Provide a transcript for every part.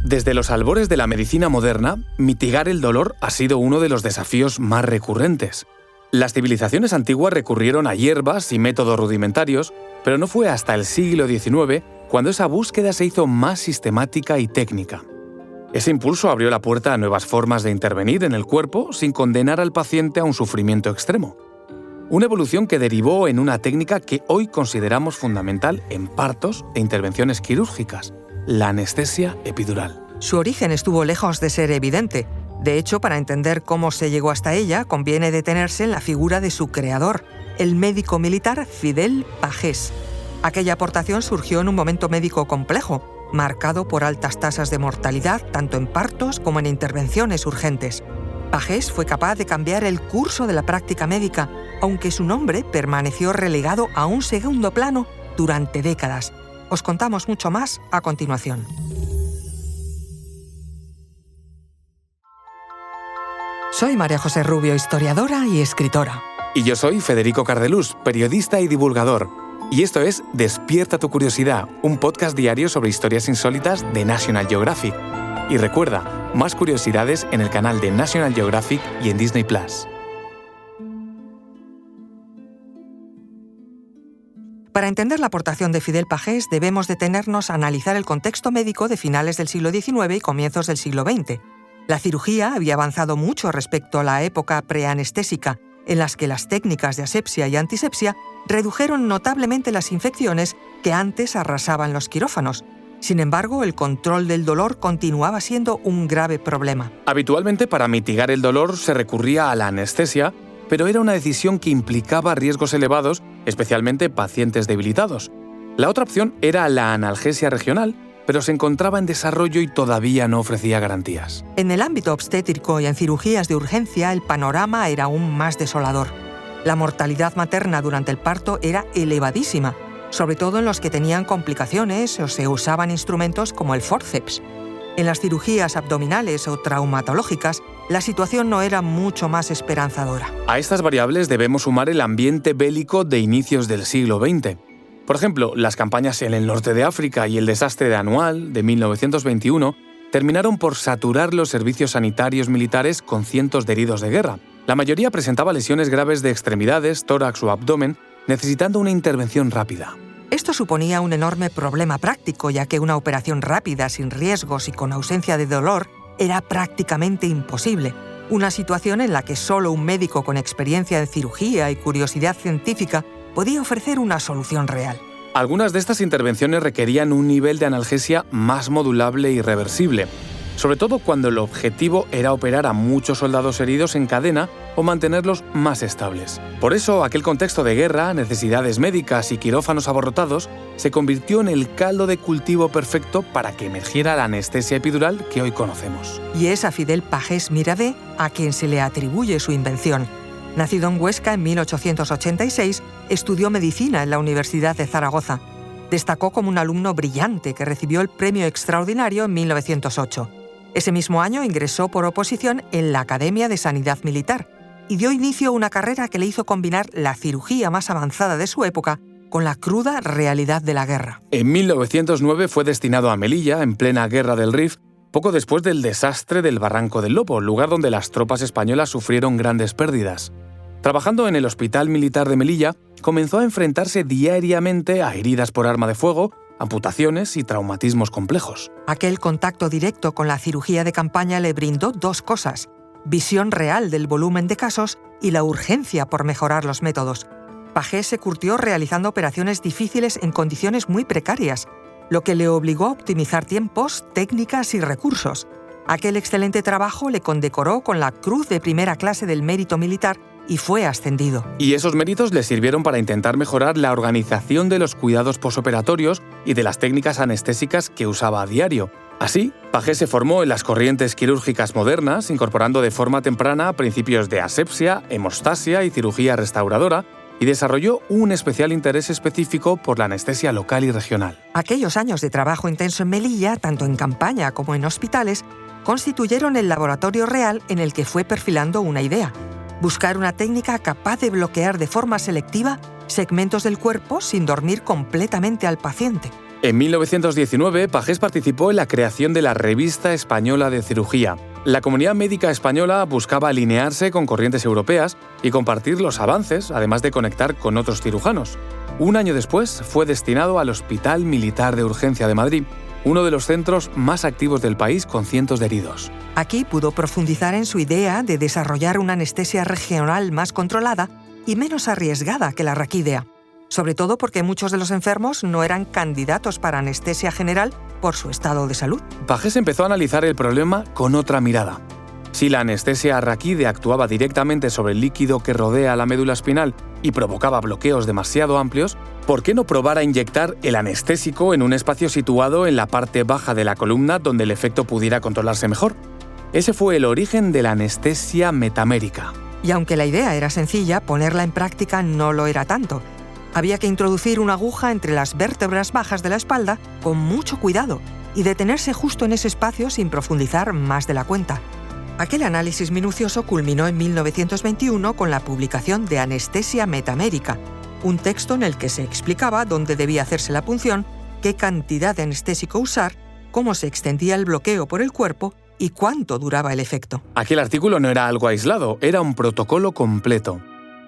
Desde los albores de la medicina moderna, mitigar el dolor ha sido uno de los desafíos más recurrentes. Las civilizaciones antiguas recurrieron a hierbas y métodos rudimentarios, pero no fue hasta el siglo XIX cuando esa búsqueda se hizo más sistemática y técnica. Ese impulso abrió la puerta a nuevas formas de intervenir en el cuerpo sin condenar al paciente a un sufrimiento extremo. Una evolución que derivó en una técnica que hoy consideramos fundamental en partos e intervenciones quirúrgicas: la anestesia epidural. Su origen estuvo lejos de ser evidente. De hecho, para entender cómo se llegó hasta ella, conviene detenerse en la figura de su creador, el médico militar Fidel Pagés. Aquella aportación surgió en un momento médico complejo, marcado por altas tasas de mortalidad tanto en partos como en intervenciones urgentes. Pagés fue capaz de cambiar el curso de la práctica médica, aunque su nombre permaneció relegado a un segundo plano durante décadas. Os contamos mucho más a continuación. Soy María José Rubio, historiadora y escritora. Y yo soy Federico Cardelús, periodista y divulgador. Y esto es Despierta tu curiosidad, un podcast diario sobre historias insólitas de National Geographic. Y recuerda, más curiosidades en el canal de National Geographic y en Disney+. Para entender la aportación de Fidel Pagés, debemos detenernos a analizar el contexto médico de finales del siglo XIX y comienzos del siglo XX. La cirugía había avanzado mucho respecto a la época preanestésica, en las que las técnicas de asepsia y antisepsia redujeron notablemente las infecciones que antes arrasaban los quirófanos. Sin embargo, el control del dolor continuaba siendo un grave problema. Habitualmente, para mitigar el dolor se recurría a la anestesia, pero era una decisión que implicaba riesgos elevados, especialmente pacientes debilitados. La otra opción era la analgesia regional, pero se encontraba en desarrollo y todavía no ofrecía garantías. En el ámbito obstétrico y en cirugías de urgencia, el panorama era aún más desolador. La mortalidad materna durante el parto era elevadísima, sobre todo en los que tenían complicaciones o se usaban instrumentos como el fórceps. En las cirugías abdominales o traumatológicas, la situación no era mucho más esperanzadora. A estas variables debemos sumar el ambiente bélico de inicios del siglo XX. Por ejemplo, las campañas en el norte de África y el desastre de Anual, de 1921, terminaron por saturar los servicios sanitarios militares con cientos de heridos de guerra. La mayoría presentaba lesiones graves de extremidades, tórax o abdomen, necesitando una intervención rápida. Esto suponía un enorme problema práctico, ya que una operación rápida, sin riesgos y con ausencia de dolor, era prácticamente imposible. Una situación en la que solo un médico con experiencia en cirugía y curiosidad científica podía ofrecer una solución real. Algunas de estas intervenciones requerían un nivel de analgesia más modulable y reversible, sobre todo cuando el objetivo era operar a muchos soldados heridos en cadena o mantenerlos más estables. Por eso, aquel contexto de guerra, necesidades médicas y quirófanos abarrotados se convirtió en el caldo de cultivo perfecto para que emergiera la anestesia epidural que hoy conocemos. Y es a Fidel Pagés Miravé a quien se le atribuye su invención. Nacido en Huesca en 1886, estudió medicina en la Universidad de Zaragoza. Destacó como un alumno brillante que recibió el premio extraordinario en 1908. Ese mismo año ingresó por oposición en la Academia de Sanidad Militar y dio inicio a una carrera que le hizo combinar la cirugía más avanzada de su época con la cruda realidad de la guerra. En 1909 fue destinado a Melilla, en plena Guerra del Rif, poco después del desastre del Barranco del Lobo, lugar donde las tropas españolas sufrieron grandes pérdidas. Trabajando en el Hospital Militar de Melilla, comenzó a enfrentarse diariamente a heridas por arma de fuego, amputaciones y traumatismos complejos. Aquel contacto directo con la cirugía de campaña le brindó dos cosas: visión real del volumen de casos y la urgencia por mejorar los métodos. Pagés se curtió realizando operaciones difíciles en condiciones muy precarias, lo que le obligó a optimizar tiempos, técnicas y recursos. Aquel excelente trabajo le condecoró con la Cruz de Primera Clase del Mérito Militar y fue ascendido. Y esos méritos le sirvieron para intentar mejorar la organización de los cuidados posoperatorios y de las técnicas anestésicas que usaba a diario. Así, Pagés se formó en las corrientes quirúrgicas modernas, incorporando de forma temprana principios de asepsia, hemostasia y cirugía restauradora, y desarrolló un especial interés específico por la anestesia local y regional. Aquellos años de trabajo intenso en Melilla, tanto en campaña como en hospitales, constituyeron el laboratorio real en el que fue perfilando una idea: buscar una técnica capaz de bloquear de forma selectiva segmentos del cuerpo sin dormir completamente al paciente. En 1919, Pagés participó en la creación de la Revista Española de Cirugía. La comunidad médica española buscaba alinearse con corrientes europeas y compartir los avances, además de conectar con otros cirujanos. Un año después, fue destinado al Hospital Militar de Urgencia de Madrid, uno de los centros más activos del país con cientos de heridos. Aquí pudo profundizar en su idea de desarrollar una anestesia regional más controlada y menos arriesgada que la raquídea, sobre todo porque muchos de los enfermos no eran candidatos para anestesia general por su estado de salud. Pagés empezó a analizar el problema con otra mirada. Si la anestesia raquídea actuaba directamente sobre el líquido que rodea la médula espinal y provocaba bloqueos demasiado amplios, ¿por qué no probar a inyectar el anestésico en un espacio situado en la parte baja de la columna donde el efecto pudiera controlarse mejor? Ese fue el origen de la anestesia metamérica. Y aunque la idea era sencilla, ponerla en práctica no lo era tanto. Había que introducir una aguja entre las vértebras bajas de la espalda con mucho cuidado y detenerse justo en ese espacio sin profundizar más de la cuenta. Aquel análisis minucioso culminó en 1921 con la publicación de Anestesia Metamérica, un texto en el que se explicaba dónde debía hacerse la punción, qué cantidad de anestésico usar, cómo se extendía el bloqueo por el cuerpo y cuánto duraba el efecto. Aquel artículo no era algo aislado, era un protocolo completo.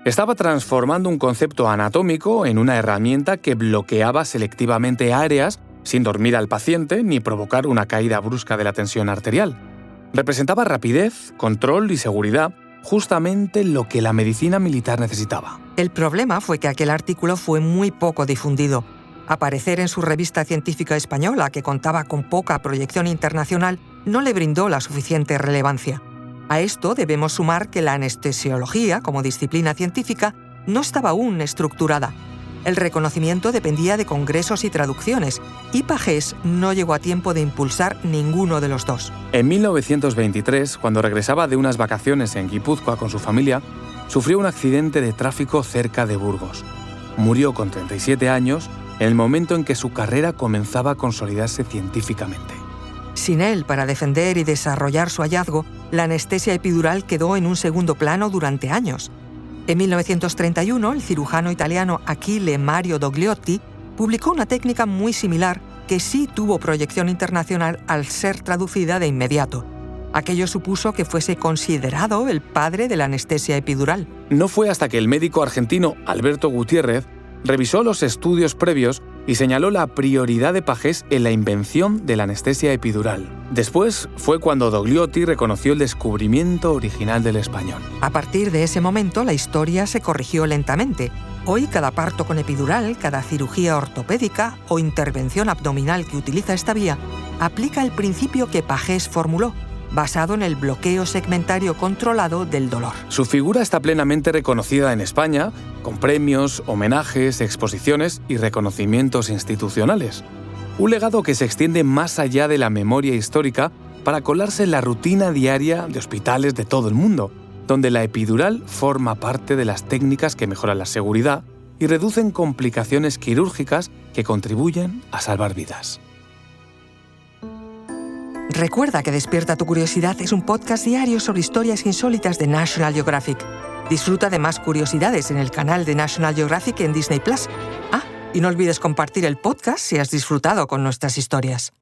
Estaba transformando un concepto anatómico en una herramienta que bloqueaba selectivamente áreas sin dormir al paciente ni provocar una caída brusca de la tensión arterial. Representaba rapidez, control y seguridad, justamente lo que la medicina militar necesitaba. El problema fue que aquel artículo fue muy poco difundido. Aparecer en su revista científica española, que contaba con poca proyección internacional, no le brindó la suficiente relevancia. A esto debemos sumar que la anestesiología, como disciplina científica, no estaba aún estructurada. El reconocimiento dependía de congresos y traducciones, y Pagés no llegó a tiempo de impulsar ninguno de los dos. En 1923, cuando regresaba de unas vacaciones en Guipúzcoa con su familia, sufrió un accidente de tráfico cerca de Burgos. Murió con 37 años, en el momento en que su carrera comenzaba a consolidarse científicamente. Sin él para defender y desarrollar su hallazgo, la anestesia epidural quedó en un segundo plano durante años. En 1931, el cirujano italiano Achille Mario Dogliotti publicó una técnica muy similar que sí tuvo proyección internacional al ser traducida de inmediato. Aquello supuso que fuese considerado el padre de la anestesia epidural. No fue hasta que el médico argentino Alberto Gutiérrez revisó los estudios previos y señaló la prioridad de Pagés en la invención de la anestesia epidural. Después fue cuando Dogliotti reconoció el descubrimiento original del español. A partir de ese momento, la historia se corrigió lentamente. Hoy, cada parto con epidural, cada cirugía ortopédica o intervención abdominal que utiliza esta vía, aplica el principio que Pagés formuló, basado en el bloqueo segmentario controlado del dolor. Su figura está plenamente reconocida en España, con premios, homenajes, exposiciones y reconocimientos institucionales. Un legado que se extiende más allá de la memoria histórica para colarse en la rutina diaria de hospitales de todo el mundo, donde la epidural forma parte de las técnicas que mejoran la seguridad y reducen complicaciones quirúrgicas que contribuyen a salvar vidas. Recuerda que Despierta tu Curiosidad es un podcast diario sobre historias insólitas de National Geographic. Disfruta de más curiosidades en el canal de National Geographic en Disney+. Y no olvides compartir el podcast si has disfrutado con nuestras historias.